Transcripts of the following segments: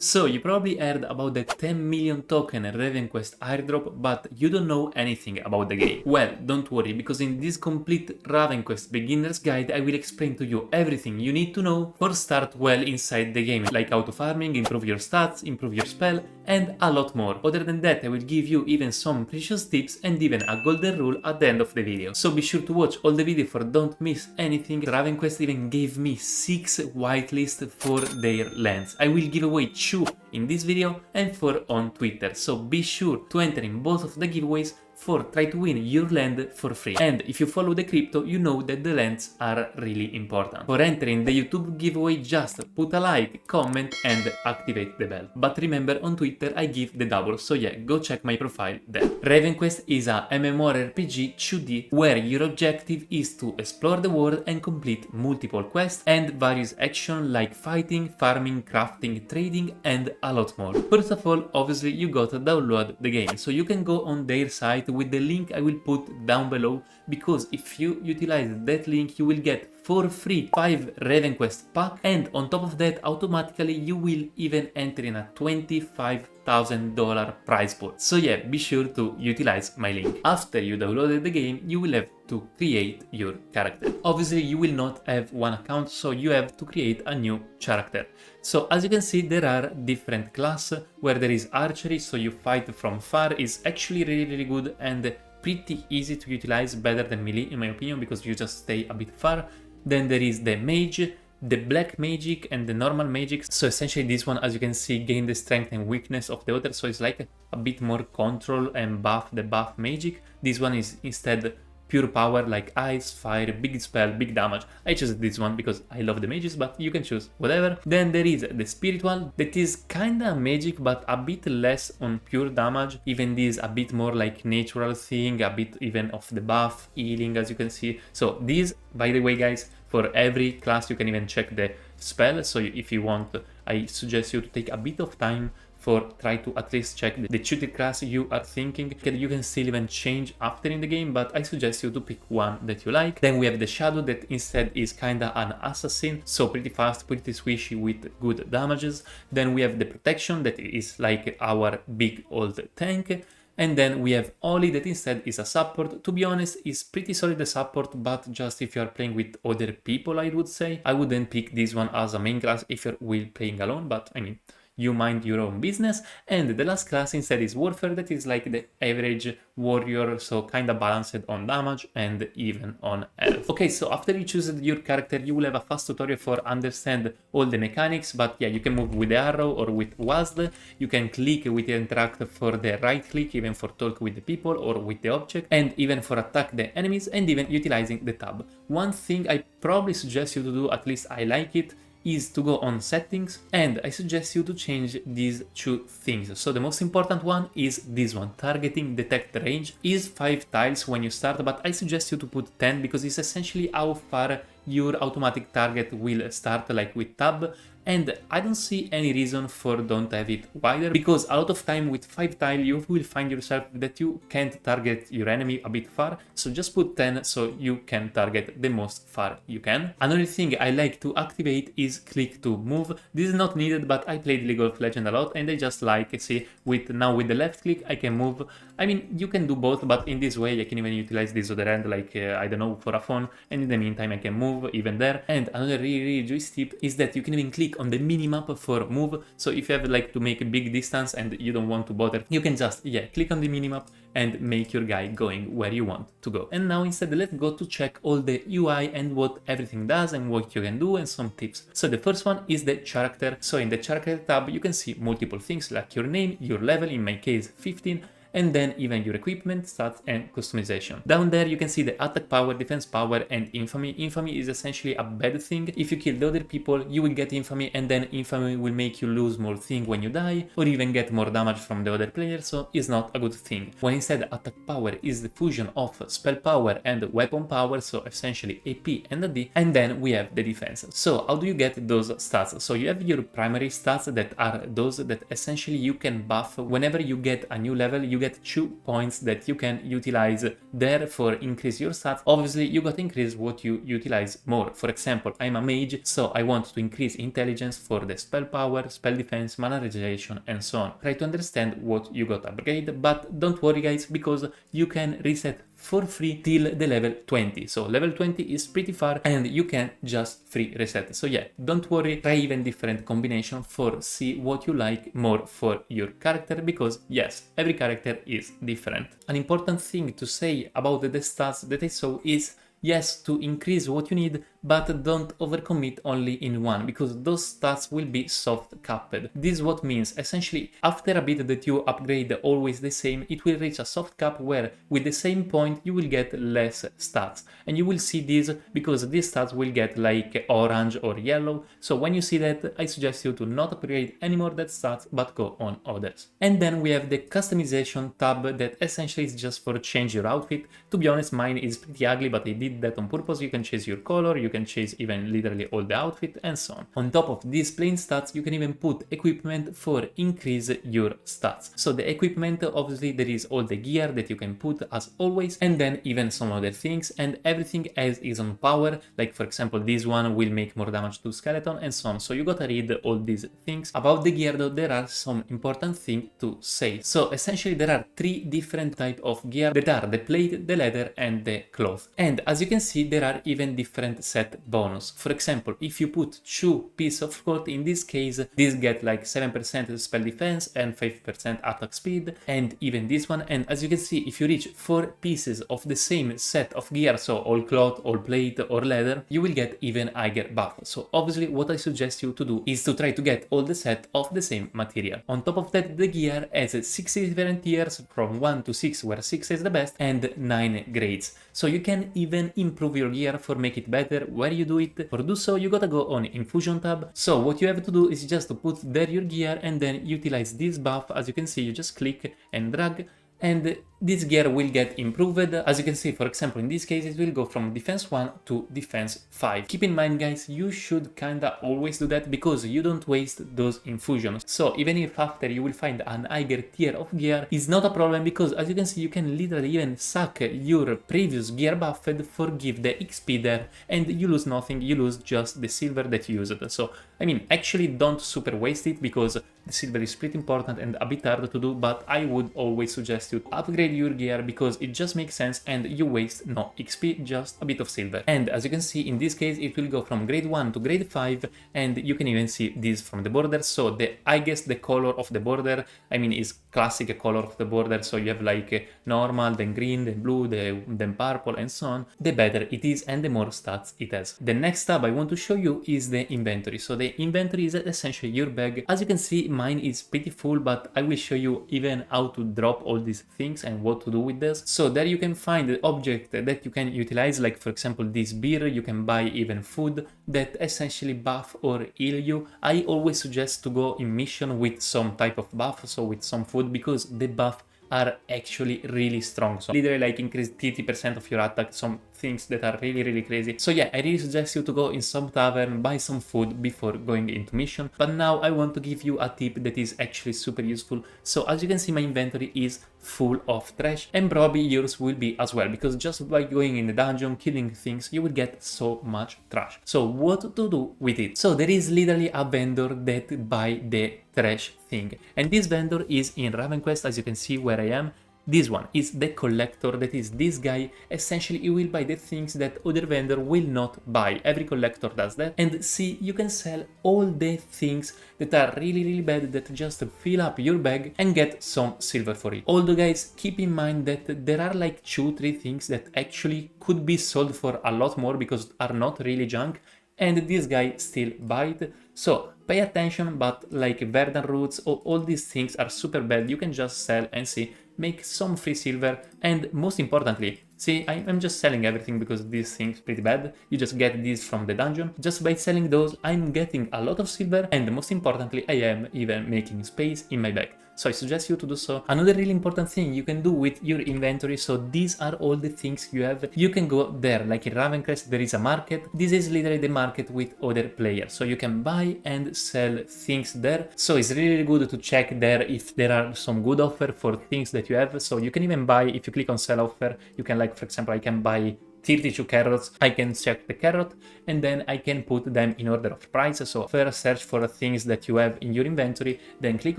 So you probably heard about the 10 million token Ravenquest airdrop, but you don't know anything about the game. Well, don't worry, because in this complete Ravenquest beginner's guide I will explain to you everything you need to know for start well inside the game, like auto farming, improve your stats, improve your spell, and a lot more. Other than that, I will give you even some precious tips and even a golden rule at the end of the video. So be sure to watch all the video for don't miss anything. Ravenquest even gave me 6 whitelists for their lands. I will give away 2 in this video and 4 on Twitter, so be sure to enter in both of the giveaways for try to win your land for free. And if you follow the crypto, you know that the lands are really important. For entering the YouTube giveaway, just put a like, comment and activate the bell. But remember, on Twitter I give the double, so yeah, go check my profile there. Ravenquest is a MMORPG 2D where your objective is to explore the world and complete multiple quests and various actions like fighting, farming, crafting, trading and a lot more. First of all, obviously you gotta download the game, so you can go on their site with the link I will put down below, because if you utilize that link you will get for free 5 Ravenquest pack, and on top of that automatically you will even enter in a $25,000 prize pool. So yeah, be sure to utilize my link. After you downloaded the game, you will have to create your character. Obviously you will not have one account, so you have to create a new character. So as you can see, there are different classes where there is archery, so you fight from far, is actually really good and pretty easy to utilize, better than melee in my opinion, because you just stay a bit far. Then there is the mage, the black magic and the normal magic. So essentially this one, as you can see, gain the strength and weakness of the other, so it's like a bit more control and buff the buff magic. This one is instead pure power, like ice, fire, big spell, big damage. I chose this one because I love the mages, but you can choose whatever. Then there is the spiritual, that is kinda magic but a bit less on pure damage. Even this a bit more like natural thing, a bit even of the buff, healing, as you can see. So these, by the way guys, for every class you can even check the spell, so if you want, I suggest you to take a bit of time for try to at least check the tutor class you are thinking. You can still even change after in the game, but I suggest you to pick one that you like. Then we have the shadow, that instead is kinda an assassin, so pretty fast, pretty squishy with good damages. Then we have the protection, that is like our big old tank. And then we have Oli, that instead is a support. To be honest, is pretty solid as support, but just if you are playing with other people, I would say. I wouldn't pick this one as a main class if you're playing alone, but I mean, you mind your own business. And the last class instead is warfare, that is like the average warrior, so kinda balanced on damage and even on health. Okay, so after you choose your character, you will have a fast tutorial for understand all the mechanics, but yeah, you can move with the arrow or with WASD, you can click with the interact for the right click, even for talk with the people or with the object, and even for attack the enemies, and even utilizing the tab. One thing I probably suggest you to do, at least I like it, is to go on settings, and I suggest you to change these 2 things. So the most important one is this one, targeting detect range, is 5 tiles when you start, but I suggest you to put 10 because it's essentially how far your automatic target will start, like with tab. And I don't see any reason for don't have it wider, because a lot of time with 5 tile you will find yourself that you can't target your enemy a bit far, so just put 10 so you can target the most far you can. Another thing I like to activate is click to move. This is not needed, but I played League of Legends a lot and I just like, see, with the left click I can move. I mean, you can do both, but in this way I can even utilize this other hand, like I don't know, for a phone, and in the meantime I can move even there. And another really juicy tip is that you can even click on the minimap for move, so if you have like to make a big distance and you don't want to bother, you can just click on the minimap and make your guy going where you want to go. And now instead let's go to check all the UI and what everything does and what you can do and some tips. So the first one is the character. So in the character tab you can see multiple things like your name, your level, in my case 15, and then even your equipment, stats and customization. Down there you can see the attack power, defense power and infamy. Infamy is essentially a bad thing. If you kill the other people you will get infamy, and then infamy will make you lose more thing when you die, or even get more damage from the other player, so it's not a good thing. When instead attack power is the fusion of spell power and weapon power, so essentially AP and AD, and then we have the defense. So how do you get those stats? So you have your primary stats, that are those that essentially you can buff whenever you get a new level. You get 2 points that you can utilize there for increase your stats. Obviously you got to increase what you utilize more. For example, I'm a mage, so I want to increase intelligence for the spell power, spell defense, mana regeneration, and so on. Try to understand what you got to upgrade, but don't worry guys, because you can reset for free till the level 20. So level 20 is pretty far and you can just free reset. So yeah, don't worry, try even different combination for see what you like more for your character, because yes, every character is different. An important thing to say about the stats that I saw is yes, to increase what you need, but don't overcommit only in one, because those stats will be soft capped. This is what means essentially after a bit that you upgrade always the same, it will reach a soft cap where with the same point you will get less stats. And you will see this because these stats will get like orange or yellow. So when you see that, I suggest you to not upgrade any more that stats, but go on others. And then we have the customization tab that essentially is just for change your outfit. To be honest, mine is pretty ugly, but I did that on purpose. You can change your color, you can change even literally all the outfit and so on. On top of these plain stats, you can even put equipment for increase your stats. So the equipment, obviously there is all the gear that you can put as always, and then even some other things, and everything else is on power. Like for example, this one will make more damage to skeleton and so on. So you gotta read all these things. About the gear though, there are some important things to say. So essentially there are 3 different types of gear that are the plate, the leather and the cloth. And as you can see, there are even different set bonus. For example, if you put 2 pieces of cloth, in this case, this get like 7% spell defense and 5% attack speed, and even this one. And as you can see, if you reach 4 pieces of the same set of gear, so all cloth, all plate or leather, you will get even higher buff. So obviously what I suggest you to do is to try to get all the set of the same material. On top of that, the gear has 6 different tiers from 1 to 6, where 6 is the best, and 9 grades. So you can even improve your gear for make it better. Where you do it? For do so, you gotta go on Infusion tab. So what you have to do is just to put there your gear and then utilize this buff. As you can see, you just click and drag, and this gear will get improved. As you can see, for example, in this case, it will go from defense 1 to defense 5. Keep in mind, guys, you should kinda always do that because you don't waste those infusions. So even if after you will find an higher tier of gear, it's not a problem, because as you can see, you can literally even suck your previous gear buffed for give the XP there, and you lose nothing, you lose just the silver that you used. So I mean, actually don't super waste it, because the silver is pretty important and a bit hard to do, but I would always suggest you to upgrade your gear because it just makes sense and you waste no XP, just a bit of silver. And as you can see, in this case, it will go from grade 1 to grade 5, and you can even see this from the border. So I guess the color of the border, I mean, is classic color of the border. So you have like normal, then green, then blue, then purple and so on. The better it is and the more stats it has. The next tab I want to show you is the inventory. So the inventory is essentially your bag. As you can see, mine is pretty full, but I will show you even how to drop all these things and what to do with this. So there you can find the object that you can utilize, like for example this beer. You can buy even food that essentially buff or heal you. I always suggest to go in mission with some type of buff, so with some food, because the buff are actually really strong. So literally like increase 30% of your attack, some things that are really crazy. So yeah, I really suggest you to go in some tavern, buy some food before going into mission. But now I want to give you a tip that is actually super useful. So as you can see, my inventory is full of trash, and probably yours will be as well, because just by going in the dungeon, killing things, you will get so much trash. So what to do with it? So there is literally a vendor that buy the trash thing, and this vendor is in Ravenquest. As you can see where I am, this one is the collector. That is this guy. Essentially he will buy the things that other vendor will not buy. Every collector does that. And see, you can sell all the things that are really bad, that just fill up your bag and get some silver for it. Although guys, keep in mind that there are like 2-3 things that actually could be sold for a lot more because are not really junk, and this guy still buy it. So pay attention, but like verdant roots, all these things are super bad. You can just sell and see, make some free silver, and most importantly, See, I'm just selling everything because this thing's pretty bad. You just get these from the dungeon. Just by selling those, I'm getting a lot of silver, and most importantly, I am even making space in my bag. So I suggest you to do so. Another really important thing you can do with your inventory, so these are all the things you have. You can go there, like in Ravenquest, there is a market. This is literally the market with other players. So you can buy and sell things there. So it's really good to check there if there are some good offer for things that you have. So you can even buy, if you click on sell offer, you can, like, for example, I can buy 32 carrots, I can check the carrot and then I can put them in order of price. So first search for things that you have in your inventory, then click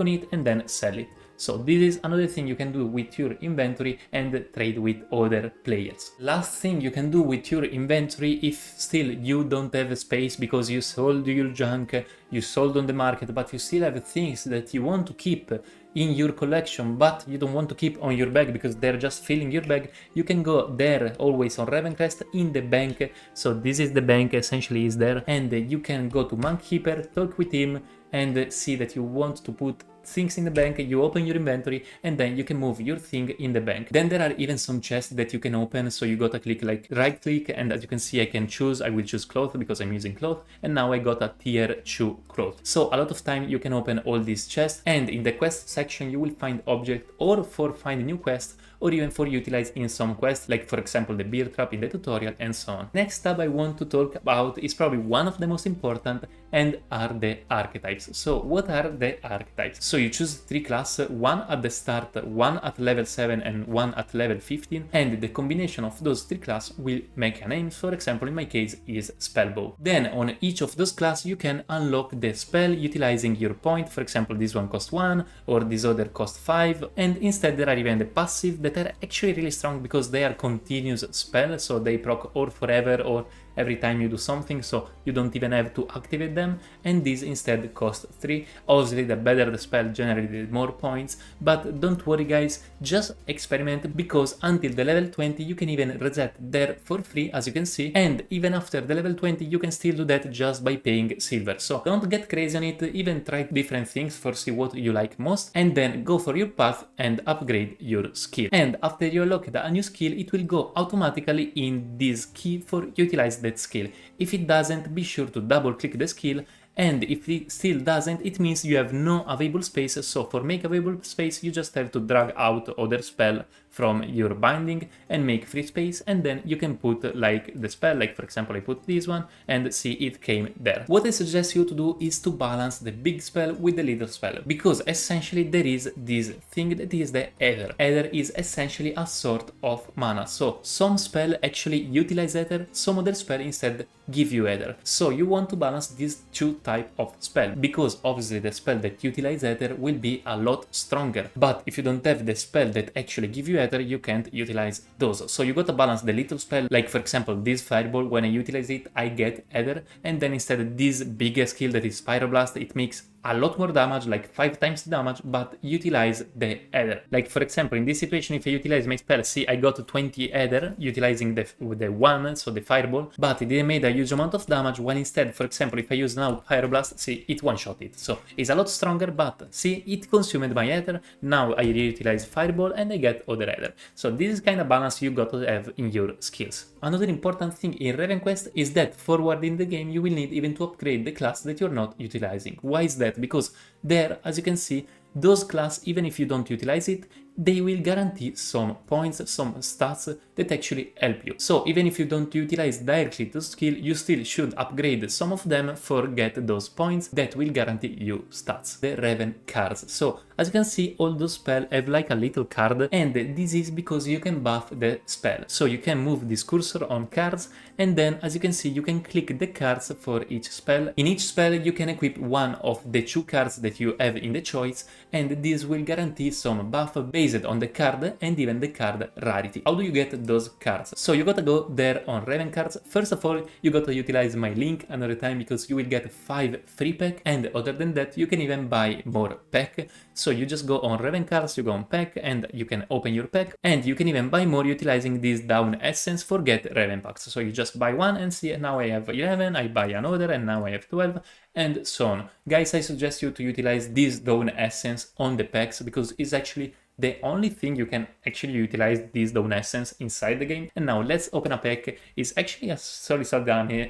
on it and then sell it. So this is another thing you can do with your inventory and trade with other players. Last thing you can do with your inventory, if still you don't have space because you sold your junk, you sold on the market, but you still have things that you want to keep in your collection, but you don't want to keep on your bag because they're just filling your bag, you can go there always on Ravenquest in the bank. So this is the bank, essentially is there, and you can go to Monk Keeper, talk with him and see that you want to put things in the bank. You open your inventory and then you can move your thing in the bank. Then there are even some chests that you can open, so you gotta click, like, right click, and as you can see I can choose, I will choose cloth because I'm using cloth, and now I got a tier 2 cloth. So a lot of time you can open all these chests, and in the quest section you will find object, or for find a new quest, or even for utilize in some quests, like for example the beer trap in the tutorial and so on. Next tab I want to talk about is probably one of the most important, and are the archetypes. So what are the archetypes? So you choose 3 classes, one at the start, one at level 7 and one at level 15, and the combination of those 3 classes will make a name. For example, in my case is Spellbow. Then on each of those classes you can unlock the spell utilizing your point. For example, this one costs 1 or this other costs 5, and instead there are even the passive that are actually really strong because they are continuous spells, so they proc or forever or every time you do something, so you don't even have to activate them, and these instead cost 3. Obviously the better the spell, generally the more points, but don't worry guys, just experiment, because until the level 20 you can even reset there for free, as you can see, and even after the level 20 you can still do that just by paying silver. So don't get crazy on it, even try different things for see what you like most, and then go for your path and upgrade your skill. And after you unlock a new skill, it will go automatically in this key for utilize that skill. If it doesn't, be sure to double click the skill, and if it still doesn't, it means you have no available space. So for make available space you just have to drag out other spell from your binding and make free space, and then you can put like the spell, like for example I put this one and see it came there. What I suggest you to do is to balance the big spell with the little spell, because essentially there is this thing that is the Ether. Ether is essentially a sort of mana, so some spell actually utilize Ether, some other spell instead give you Ether. So you want to balance these 2 type of spell, because obviously the spell that utilize Ether will be a lot stronger, but if you don't have the spell that actually give you Ether, you can't utilize those. So you gotta balance the little spell, like for example this fireball, when I utilize it I get Ether, and then instead this bigger skill that is Pyroblast, it makes a lot more damage, like 5 times the damage, but utilize the Ether. Like for example in this situation, if I utilize my spell, see I got 20 Ether utilizing the one, so the fireball, but it didn't make a huge amount of damage, while instead for example if I use now Pyroblast, see it one-shot it, so it's a lot stronger, but see it consumed my Ether, now I utilize fireball and I get other Ether. So this is kind of balance you got to have in your skills. Another important thing in Ravenquest is that forward in the game you will need even to upgrade the class that you're not utilizing. Why is that? Because there, as you can see, those class, even if you don't utilize it, they will guarantee some points, some stats that actually help you. So even if you don't utilize directly the skill, you still should upgrade some of them for get those points that will guarantee you stats. The Raven cards. So as you can see, all those spells have like a little card, and this is because you can buff the spell. So you can move this cursor on cards, and then as you can see, you can click the cards for each spell. In each spell you can equip one of the 2 cards that you have in the choice, and this will guarantee some buff based on the card and even the card rarity. How do you get those cards? So you gotta go there on Raven cards. First of all, you gotta utilize my link another time, because you will get 5 free pack, and other than that you can even buy more pack. So you just go on Raven cards, you go on pack, and you can open your pack, and you can even buy more utilizing this down essence for get Ravenpacks. So you just buy one and see, now I have 11, I buy another, and now I have 12, and so on. Guys, I suggest you to utilize this down essence on the packs, because it's actually the only thing you can actually utilize this Dawn Essence inside the game. And now let's open a pack. It's actually a solid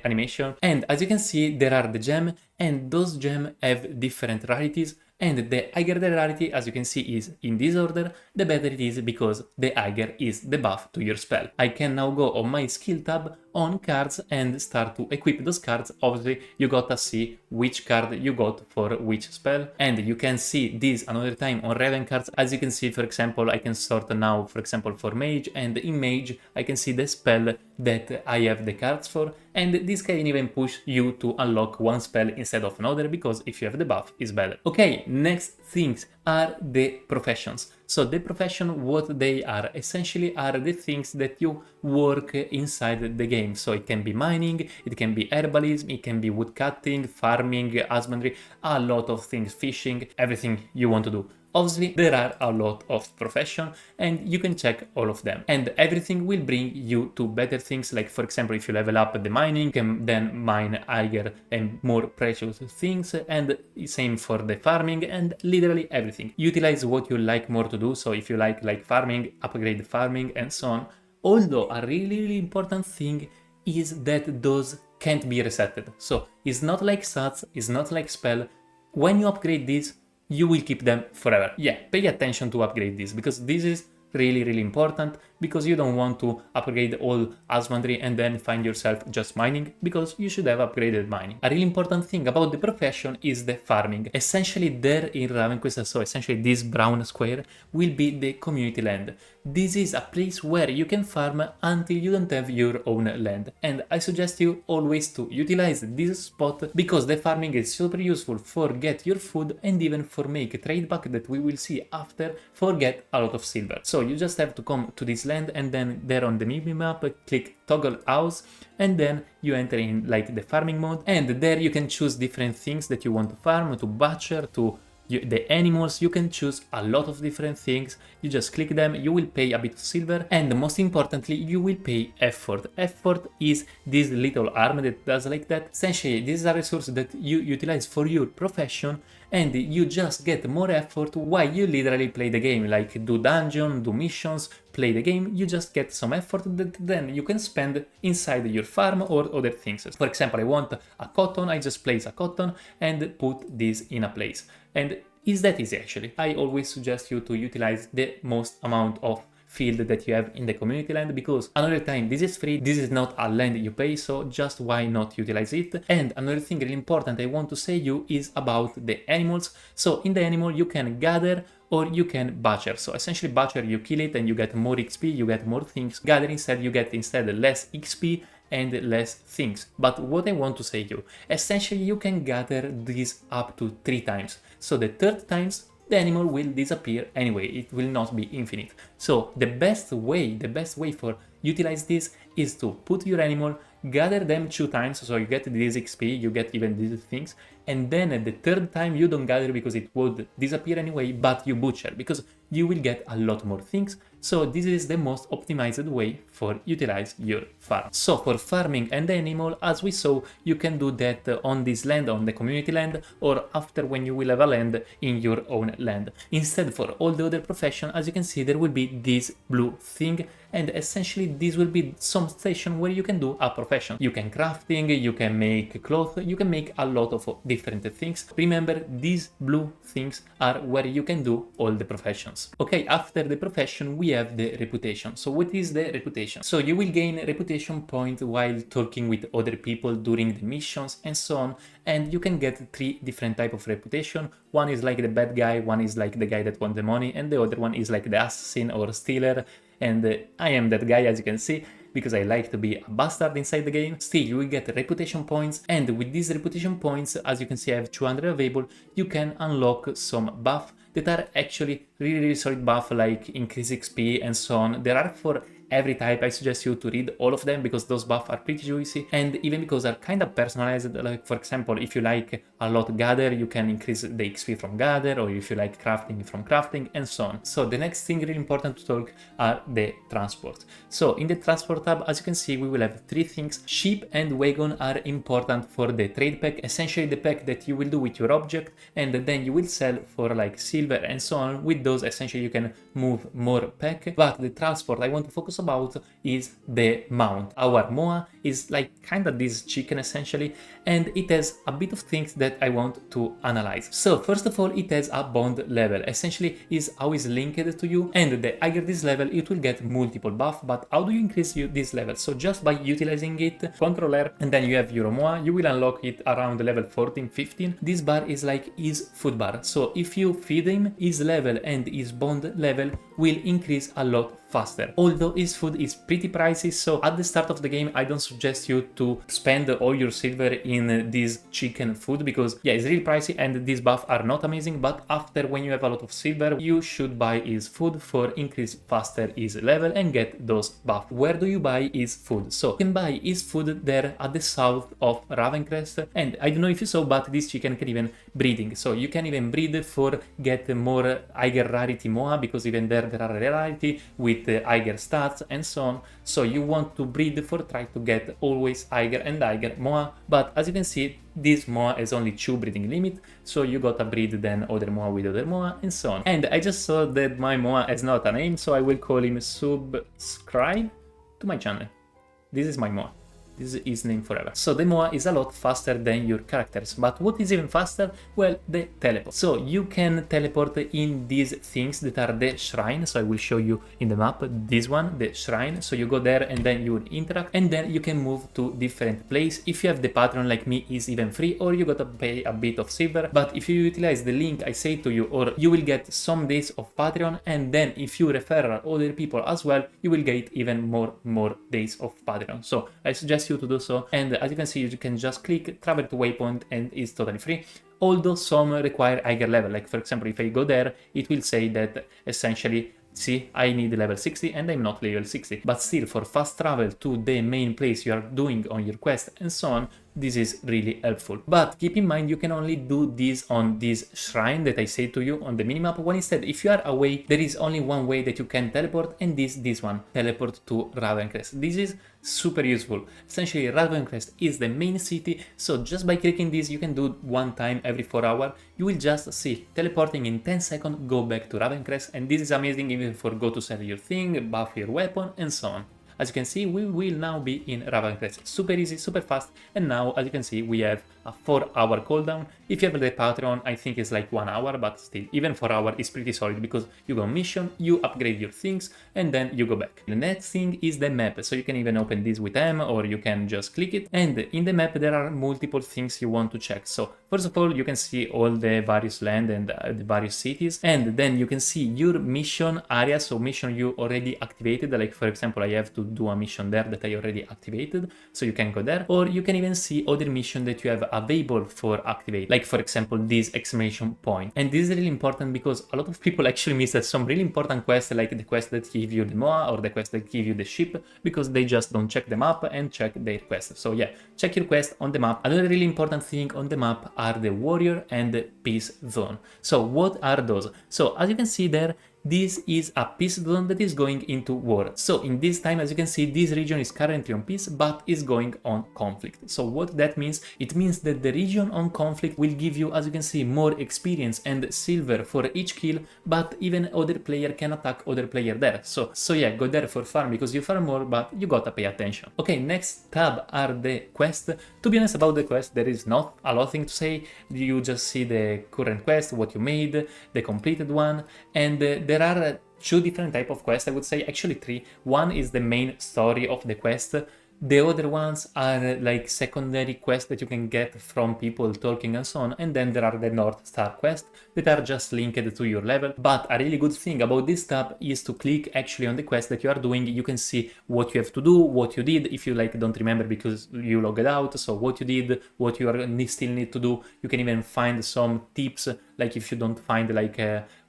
animation, and as you can see there are the gem, and those gems have different rarities, and the higher the rarity, as you can see, is in this order, the better it is because the higher is the buff to your spell. I can now go on my skill tab on cards and start to equip those cards. Obviously you gotta see which card you got for which spell, and you can see this another time on Raven cards. As you can see, for example, I can sort now, for example, for mage, and in mage I can see the spell that I have the cards for, and this can even push you to unlock one spell instead of another, because if you have the buff it's better. Okay, next things are the professions. So the profession, what they are essentially are the things that you work inside the game. So it can be mining, it can be herbalism, it can be woodcutting, farming, husbandry, a lot of things, fishing, everything you want to do. Obviously, there are a lot of profession and you can check all of them. And everything will bring you to better things. Like, for example, if you level up the mining, you can then mine higher and more precious things. And same for the farming and literally everything. Utilize what you like more to do. So if you like farming, upgrade farming and so on. Although a really important thing is that those can't be resetted. So it's not like stats, it's not like spell. When you upgrade this, you will keep them forever. Yeah, pay attention to upgrade this, because this is really important, because you don't want to upgrade all husbandry and then find yourself just mining, because you should have upgraded mining. A really important thing about the profession is the farming. Essentially there in Ravenquest, so essentially this brown square will be the community land. This is a place where you can farm until you don't have your own land, and I suggest you always to utilize this spot, because the farming is super useful for get your food and even for make a trade pack that we will see after for get a lot of silver. So you just have to come to this land and then there on the minimap click toggle house, and then you enter in like the farming mode, and there you can choose different things that you want to farm, to butcher, to the animals. You can choose a lot of different things. You just click them, you will pay a bit of silver, and most importantly you will pay effort. Effort is this little arm that does like that. Essentially this is a resource that you utilize for your profession, and you just get more effort while you literally play the game, like do dungeon, do missions, play the game. You just get some effort that then you can spend inside your farm or other things. For example, I want a cotton, I just place a cotton and put this in a place. And it's that easy actually. I always suggest you to utilize the most amount of field that you have in the community land, because another time this is free, this is not a land you pay, so just why not utilize it. And another thing really important I want to say you is about the animals. So in the animal you can gather or you can butcher. So essentially butcher, you kill it and you get more XP, you get more things. Gather instead, you get instead less XP and less things. But what I want to say you, essentially you can gather this up to 3 times. So the third times the animal will disappear anyway, it will not be infinite. So the best way for utilize this is to put your animal, gather them 2 times, so you get this XP, you get even these things, and then at the third time you don't gather because it would disappear anyway, but you butcher, because you will get a lot more things. So this is the most optimized way for utilize your farm. So for farming and animal, as we saw, you can do that on this land, on the community land, or after when you will have a land in your own land. Instead, for all the other profession, as you can see, there will be this blue thing, and essentially this will be some station where you can do a profession. You can crafting, you can make cloth, you can make a lot of different things. Remember, these blue things are where you can do all the professions. Okay, after the profession we have the reputation. So what is the reputation? So you will gain reputation point while talking with other people during the missions and so on, and you can get 3 different type of reputation. One is like the bad guy, one is like the guy that wants the money, and the other one is like the assassin or stealer. And I am that guy, as you can see, because I like to be a bastard inside the game. Still, you will get reputation points, and with these reputation points, as you can see I have 200 available, you can unlock some buff that are actually really solid buff, like increase XP and so on. There are for every type, I suggest you to read all of them because those buffs are pretty juicy, and even because they're kind of personalized. Like for example, if you like a lot gather, you can increase the XP from gather, or if you like crafting from crafting, and so on. So the next thing really important to talk are the transport. So in the transport tab, as you can see, we will have three things. Ship and wagon are important for the trade pack, essentially the pack that you will do with your object, and then you will sell for like silver and so on. With those, essentially you can move more pack. But the transport I want to focus about is the mount. Our Moa is like kind of this chicken essentially, and it has a bit of things that I want to analyze. So first of all, it has a bond level, essentially is always linked to you, and the higher this level it will get multiple buff. But how do you increase this level? So just by utilizing it, controller, and then you have your Moa, you will unlock it around level 14-15. This bar is like his food bar, so if you feed him, his level and his bond level will increase a lot faster. Although his food is pretty pricey, so at the start of the game I don't suggest you to spend all your silver in this chicken food, because yeah, it's really pricey and these buffs are not amazing. But after, when you have a lot of silver, you should buy his food for increase faster his level and get those buffs. Where do you buy his food? So you can buy his food there at the south of Ravenquest, and I don't know if you saw, but this chicken can even breeding, so you can even breed for get more higher rarity Moa, because even there are rarity with higher stats and so on. So you want to breed for try to get always higher and higher Moa. But as you can see, this Moa has only 2 breeding limit, so you gotta breed then other Moa with other Moa and so on. And I just saw that my Moa has not a name, so I will call him subscribe to my channel. This is my Moa. This is his name forever. So the Moa is a lot faster than your characters, but what is even faster? Well, the teleport. So you can teleport in these things that are the shrine. So I will show you in the map this one, the shrine. So you go there and then you will interact, and then you can move to different places. If you have the Patreon like me, is even free, or you gotta pay a bit of silver. But if you utilize the link I say to you, or you will get some days of Patreon, and then if you refer other people as well, you will get even more days of Patreon. So I suggest you to do so, and as you can see, you can just click travel to waypoint and it's totally free. Although some require higher level, like for example, if I go there, it will say that essentially, see, I need level 60 and I'm not level 60, but still for fast travel to the main place you are doing on your quest and so on, this is really helpful. But keep in mind, you can only do this on this shrine that I say to you on the minimap, when instead, if you are away, there is only one way that you can teleport, and this one, teleport to Ravenquest. This is super useful. Essentially, Ravenquest is the main city, so just by clicking this, you can do one time every 4 hours. You will just see teleporting in 10 seconds, go back to Ravenquest, and this is amazing even for go to sell your thing, buff your weapon, and so on. As you can see, we will now be in Ravenquest. Super easy, super fast, and now, as you can see, we have a 4-hour cooldown. If you have the Patreon, I think it's like 1 hour, but still, even 4 hours is pretty solid, because you go mission, you upgrade your things, and then you go back. The next thing is the map, so you can even open this with M, or you can just click it, and in the map there are multiple things you want to check. So first of all, you can see all the various land and the various cities, and then you can see your mission area, so mission you already activated, like for example, I have to do a mission there that I already activated, so you can go there, or you can even see other mission that you have available for activate, like for example this exclamation point. And this is really important because a lot of people actually miss some really important quests, like the quest that give you the Moa or the quest that give you the ship, because they just don't check the map and check their quest. So yeah, check your quest on the map. Another really important thing on the map are the warrior and the peace zone. So what are those? So as you can see there, this is a peace zone that is going into war. So in this time, as you can see, this region is currently on peace, but is going on conflict. So what that means? It means that the region on conflict will give you, as you can see, more experience and silver for each kill, but even other player can attack other player there. So yeah, go there for farm, because you farm more, but you gotta pay attention. Okay, next tab are the quests. To be honest about the quest, there is not a lot of thing to say. You just see the current quest, what you made, the completed one, and there are 2 different type of quests, I would say, actually 3. One is the main story of the quest. The other ones are like secondary quests that you can get from people talking and so on, and then there are the North Star quests that are just linked to your level. But a really good thing about this tab is to click actually on the quest that you are doing. You can see what you have to do, what you did, if you like don't remember because you logged out, so what you did, what you still need to do. You can even find some tips, like if you don't find like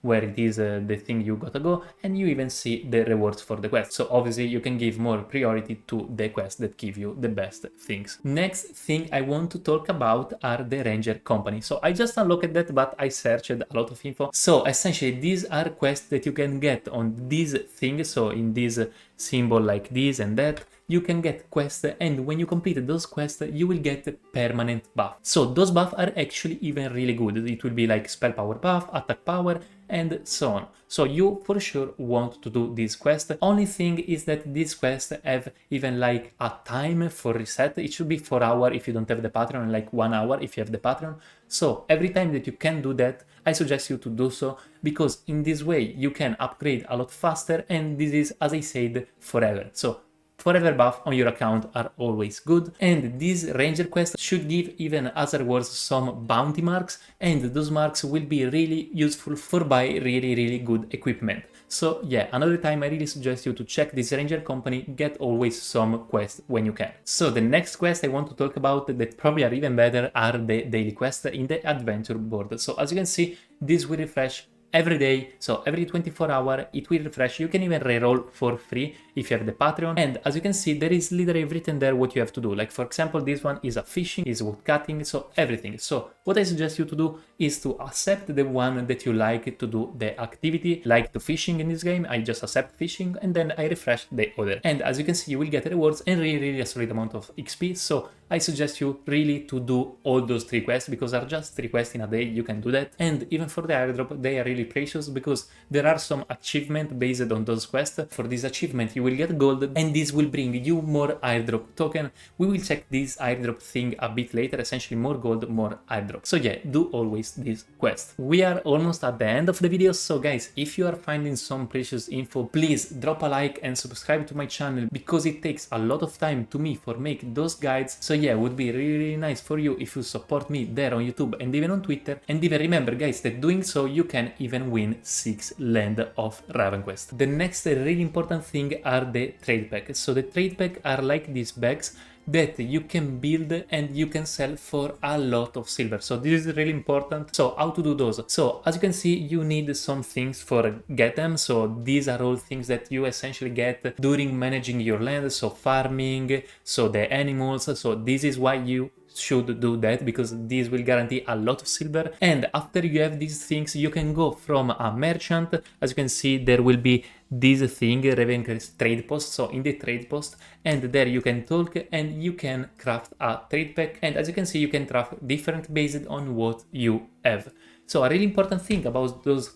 where it is the thing you gotta go, and you even see the rewards for the quest. So obviously you can give more priority to the quests that give you the best things. Next thing I want to talk about are the ranger company. So I just unlocked that, but I searched a lot of info. So essentially these are quests that you can get on these things. So in this symbol like this and that, you can get quests, and when you complete those quests you will get permanent buff. So those buffs are actually even really good. It will be like spell power buff, attack power, and so on. So you for sure want to do this quest. Only thing is that these quests have even like a time for reset. It should be 4 hours if you don't have the Patreon, and like 1 hour if you have the Patreon. So every time that you can do that, I suggest you to do so, because in this way you can upgrade a lot faster, and this is, as I said, forever. So forever buff on your account are always good, and these ranger quests should give even as rewards some bounty marks, and those marks will be really useful for buy really good equipment. So yeah, another time I really suggest you to check this ranger company, get always some quests when you can. So the next quest I want to talk about that probably are even better are the daily quests in the adventure board. So as you can see, this will refresh every day, so every 24 hours it will refresh. You can even reroll for free if you have the Patreon, and as you can see there is literally written there what you have to do. Like for example, this one is a fishing, is wood cutting, so everything. So what I suggest you to do is to accept the one that you like to do the activity, like to fishing in this game. I just accept fishing and then I refresh the other, and as you can see you will get rewards and really a solid amount of XP. So I suggest you really to do all those 3 quests, because are just 3 quests in a day, you can do that. And even for the airdrop, they are really precious, because there are some achievement based on those quests. For this achievement you will get gold, and this will bring you more airdrop token. We will check this airdrop thing a bit later. Essentially more gold, more airdrop. So yeah, do always this quest. We are almost at the end of the video, so guys, if you are finding some precious info, please drop a like and subscribe to my channel, because it takes a lot of time to me for make those guides. So yeah, it would be really nice for you if you support me there on YouTube and even on Twitter. And even remember guys that doing so you can even win 6 land of Ravenquest. The next really important thing are the trade packs. So the trade packs are like these bags that you can build and you can sell for a lot of silver. So this is really important. So how to do those? So as you can see, you need some things for get them. So these are all things that you essentially get during managing your land, so farming, so the animals. So this is why you should do that, because this will guarantee a lot of silver. And after you have these things, you can go from a merchant. As you can see, there will be this thing, Ravenquest trade post. So in the trade post, and there you can talk and you can craft a trade pack. And as you can see, you can craft different based on what you have. So a really important thing about those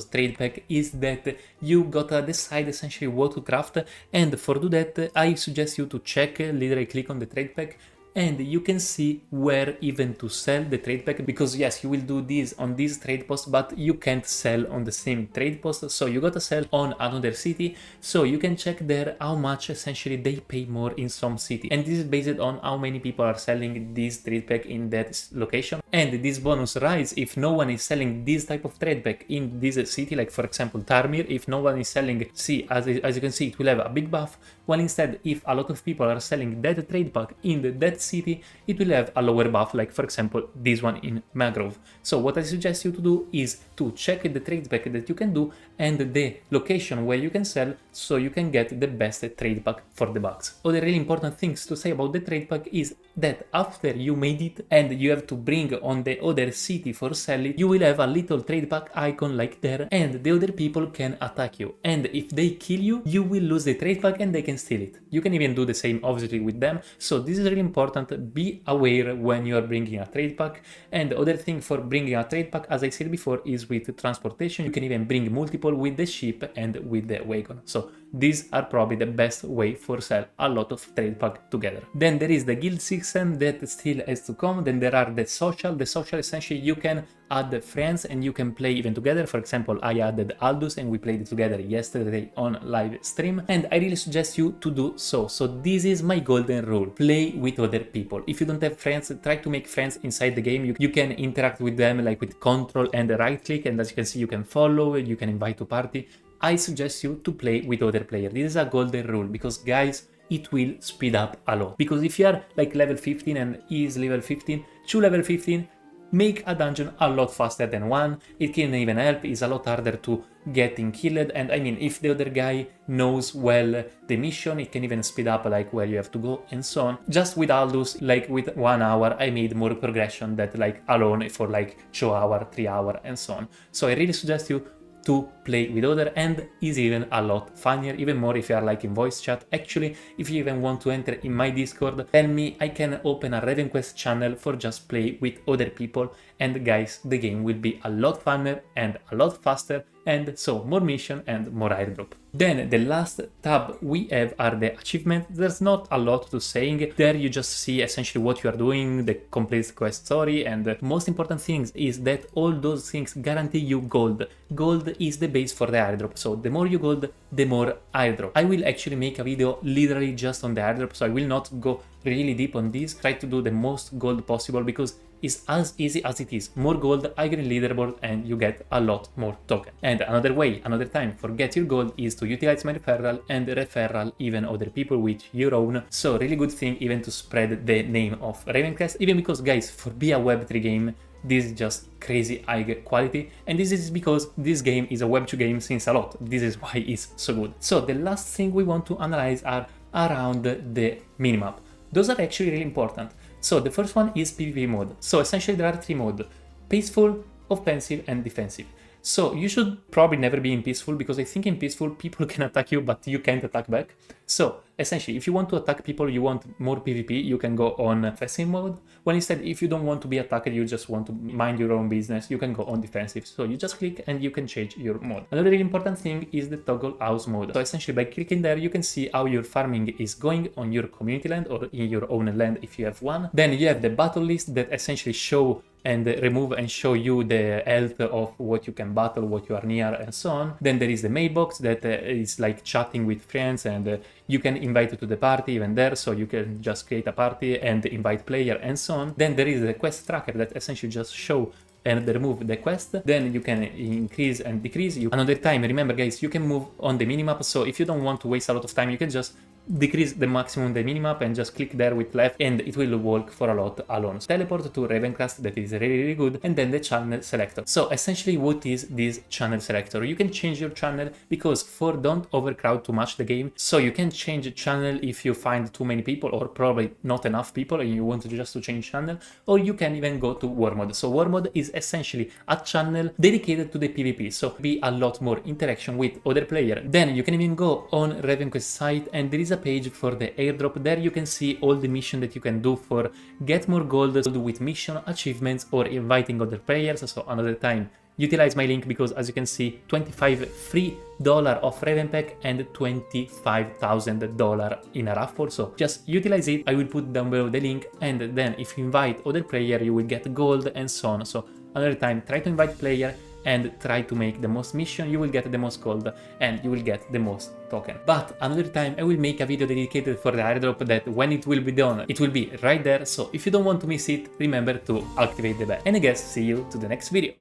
trade pack is that you gotta decide essentially what to craft, and for do that I suggest you to check, literally click on the trade pack, and you can see where even to sell the trade pack, because yes, you will do this on this trade post, but you can't sell on the same trade post, so you gotta sell on another city. So you can check there how much essentially they pay more in some city, and this is based on how many people are selling this trade pack in that location. And this bonus rise if no one is selling this type of trade pack in this city, like for example Tarmir. If no one is selling, see, as you can see, it will have a big buff, while instead if a lot of people are selling that trade pack in that city, it will have a lower buff, like for example this one in Mangrove. So what I suggest you to do is to check the trade pack that you can do and the location where you can sell, so you can get the best trade pack for the bucks. Other really important things to say about the trade pack is that after you made it and you have to bring on the other city for sell it, you will have a little trade pack icon like there, and the other people can attack you, and if they kill you, you will lose the trade pack and they can steal it. You can even do the same obviously with them. So this is really important. Be aware when you are bringing a trade pack. And the other thing for bringing a trade pack, as I said before, is with transportation. You can even bring multiple with the ship and with the wagon. So these are probably the best way for sell a lot of trade pack together. Then there is the guild system that still has to come. Then there are the social. The social, essentially you can add friends and you can play even together. For example, I added Aldous and we played it together yesterday on live stream, and I really suggest you to do so. So this is my golden rule: play with other people. If you don't have friends, try to make friends inside the game. You can interact with them like with control and right click, and as you can see, you can follow, you can invite to party. I suggest you to play with other players. This is a golden rule, because guys, it will speed up a lot. Because if you are like level 15 and he is level 15, to level 15, make a dungeon a lot faster than one. It can even help, it's a lot harder to getting killed, and I mean, if the other guy knows well the mission, it can even speed up like where you have to go and so on. Just with Aldous, like with 1 hour, I made more progression that like alone for like 2 hour, 3 hour and so on. So I really suggest you to play with other, and is even a lot funnier, even more if you are like in voice chat. Actually, if you even want to enter in my Discord, tell me, I can open a Ravenquest channel for just play with other people, and guys, the game will be a lot funner and a lot faster, and so more mission and more airdrop. Then the last tab we have are the achievements. There's not a lot to saying. There you just see essentially what you are doing, the complete quest story, and the most important things is that all those things guarantee you gold. Gold is the base for the airdrop, so the more you gold, the more airdrop. I will actually make a video literally just on the airdrop, so I will not go really deep on this. Try to do the most gold possible because it's as easy as it is. More gold, higher in leaderboard, and you get a lot more token. And another way, another time for get your gold is to utilize my referral and referral even other people with your own. So really good thing even to spread the name of Ravenquest, even because guys, for be a Web3 game, this is just crazy high quality, and this is because this game is a Web2 game since a lot. This is why it's so good. So the last thing we want to analyze are around the minimap. Those are actually really important. So the first one is PvP mode. So essentially there are 3 modes: peaceful, offensive, and defensive. So you should probably never be in peaceful, because I think in peaceful people can attack you but you can't attack back. So essentially if you want to attack people, you want more PvP, you can go on offensive mode. When instead if you don't want to be attacked, you just want to mind your own business, you can go on defensive. So you just click and you can change your mode. Another really important thing is the toggle house mode. So essentially by clicking there you can see how your farming is going on your community land or in your own land if you have one. Then you have the battle list that essentially show and remove and show you the health of what you can battle, what you are near, and so on. Then there is the mailbox that is like chatting with friends, and you can invite to the party even there, so you can just create a party and invite player and so on. Then there is the quest tracker that essentially just show and remove the quest. Then you can increase and decrease. Another time, remember guys, you can move on the minimap, so if you don't want to waste a lot of time, you can just decrease the maximum the minimap and just click there with left, and it will work for a lot alone. So teleport to Ravenquest, that is really good, and then the channel selector. So essentially what is this channel selector? You can change your channel, because for don't overcrowd too much the game, so you can change channel if you find too many people or probably not enough people and you want just to change channel, or you can even go to war mode. So war mode is essentially a channel dedicated to the PvP, so be a lot more interaction with other players. Then you can even go on Ravenquest site, and there is a page for the airdrop. There you can see all the mission that you can do for get more gold with mission achievements or inviting other players. So another time, utilize my link, because as you can see, $25 free of Ravenpack and $25,000 in a raffle. So just utilize it. I will put down below the link, and then if you invite other player, you will get gold and so on. So another time, try to invite player and try to make the most mission, you will get the most gold and you will get the most token. But another time I will make a video dedicated for the airdrop, that when it will be done, it will be right there. So if you don't want to miss it, remember to activate the bell. And I guess see you to the next video.